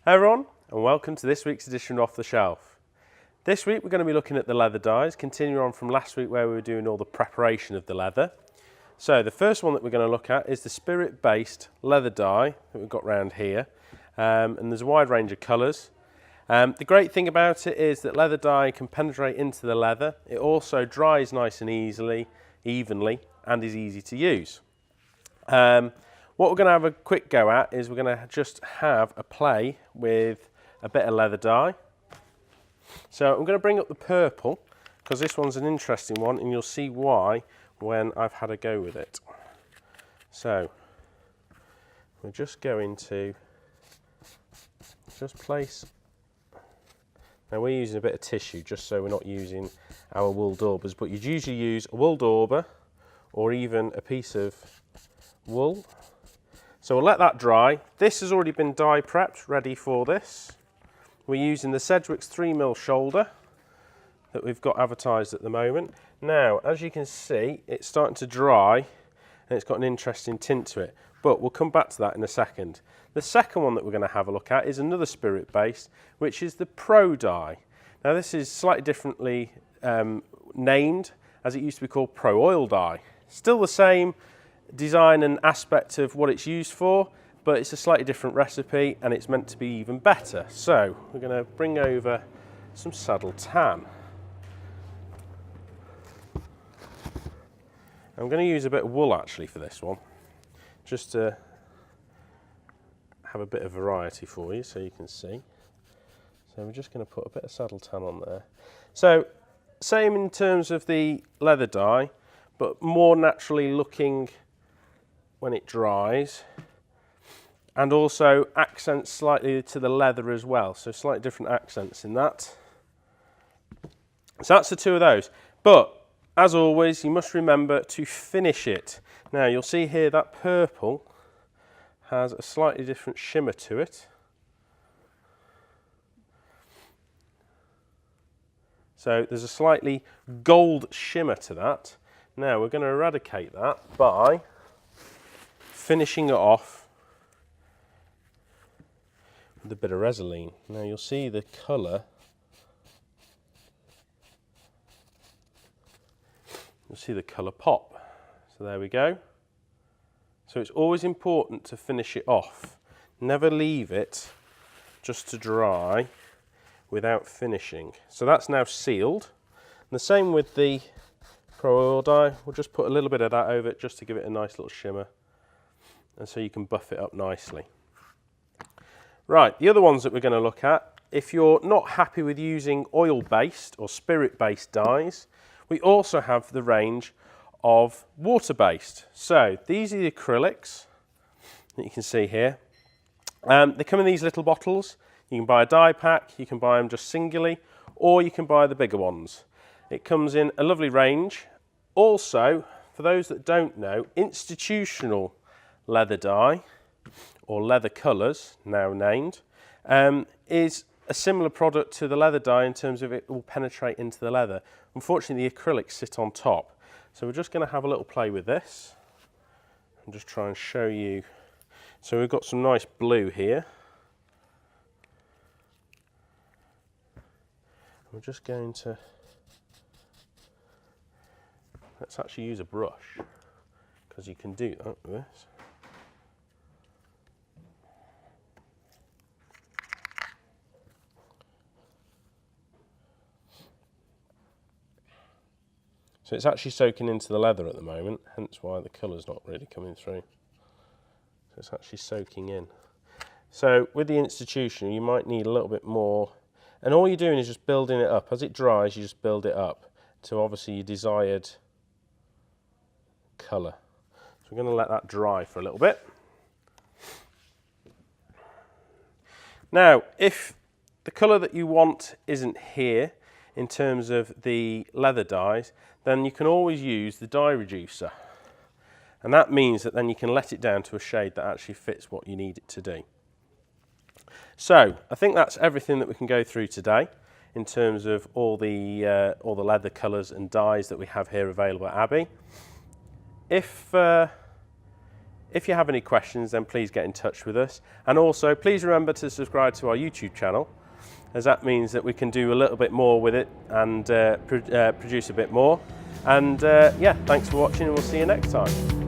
Hey everyone, and welcome to this week's edition of Off the Shelf. This week we're going to be looking at the leather dyes, continuing on from last week where we were doing all the preparation of the leather. So the first one that we're going to look at is the spirit-based leather dye that we've got around here, and there's a wide range of colours. The great thing about it is that leather dye can penetrate into the leather. It also dries nice and evenly, and is easy to use. What we're going to have a quick go at is we're going to just have a play with a bit of leather dye. So I'm going to bring up the purple because this one's an interesting one and you'll see why when I've had a go with it. So we're just going to just place, now we're using a bit of tissue just so we're not using our wool daubers, but you'd usually use a wool dauber or even a piece of wool. So we'll let that dry. This has already been dye prepped, ready for this. We're using the Sedgwick's 3mm shoulder that we've got advertised at the moment. Now, as you can see, it's starting to dry and it's got an interesting tint to it, but we'll come back to that in a second. The second one that we're going to have a look at is another spirit base, which is the Pro dye. Now this is slightly differently named, as it used to be called Pro oil dye. Still the same design and aspect of what it's used for, but it's a slightly different recipe and it's meant to be even better. So we're going to bring over some saddle tan. I'm going to use a bit of wool actually for this one, just to have a bit of variety for you so you can see. So we're just going to put a bit of saddle tan on there. So same in terms of the leather dye, but more naturally looking when it dries, and also accents slightly to the leather as well, so slightly different accents in that. So that's the two of those, but as always you must remember to finish it. Now you'll see here that purple has a slightly different shimmer to it, so there's a slightly gold shimmer to that. Now we're going to eradicate that by finishing it off with a bit of Resolene. Now you'll see the colour, pop. So there we go. So it's always important to finish it off. Never leave it just to dry without finishing. So that's now sealed. And the same with the Pro oil dye. We'll just put a little bit of that over it just to give it a nice little shimmer, and so you can buff it up nicely. Right, the other ones that we're going to look at, if you're not happy with using oil-based or spirit-based dyes, we also have the range of water-based. So these are the acrylics that you can see here. They come in these little bottles. You can buy a dye pack, you can buy them just singly, or you can buy the bigger ones. It comes in a lovely range. Also, for those that don't know, institutional leather dye, or leather colours, now named, is a similar product to the leather dye in terms of it will penetrate into the leather. Unfortunately, the acrylics sit on top. So we're just going to have a little play with this and just try and show you. So we've got some nice blue here. We're just going to, let's actually use a brush because you can do that with this. So it's actually soaking into the leather at the moment, hence why the colour's not really coming through. So it's actually soaking in. So with the institutional, you might need a little bit more, and all you're doing is just building it up. As it dries, you just build it up to obviously your desired colour. So we're going to let that dry for a little bit. Now, if the colour that you want isn't here in terms of the leather dyes, then you can always use the dye reducer. And that means that then you can let it down to a shade that actually fits what you need it to do. So I think that's everything that we can go through today in terms of all the leather colours and dyes that we have here available at Abbey. If If you have any questions, then please get in touch with us. And also, please remember to subscribe to our YouTube channel, as that means that we can do a little bit more with it and produce a bit more. And yeah, thanks for watching, and we'll see you next time.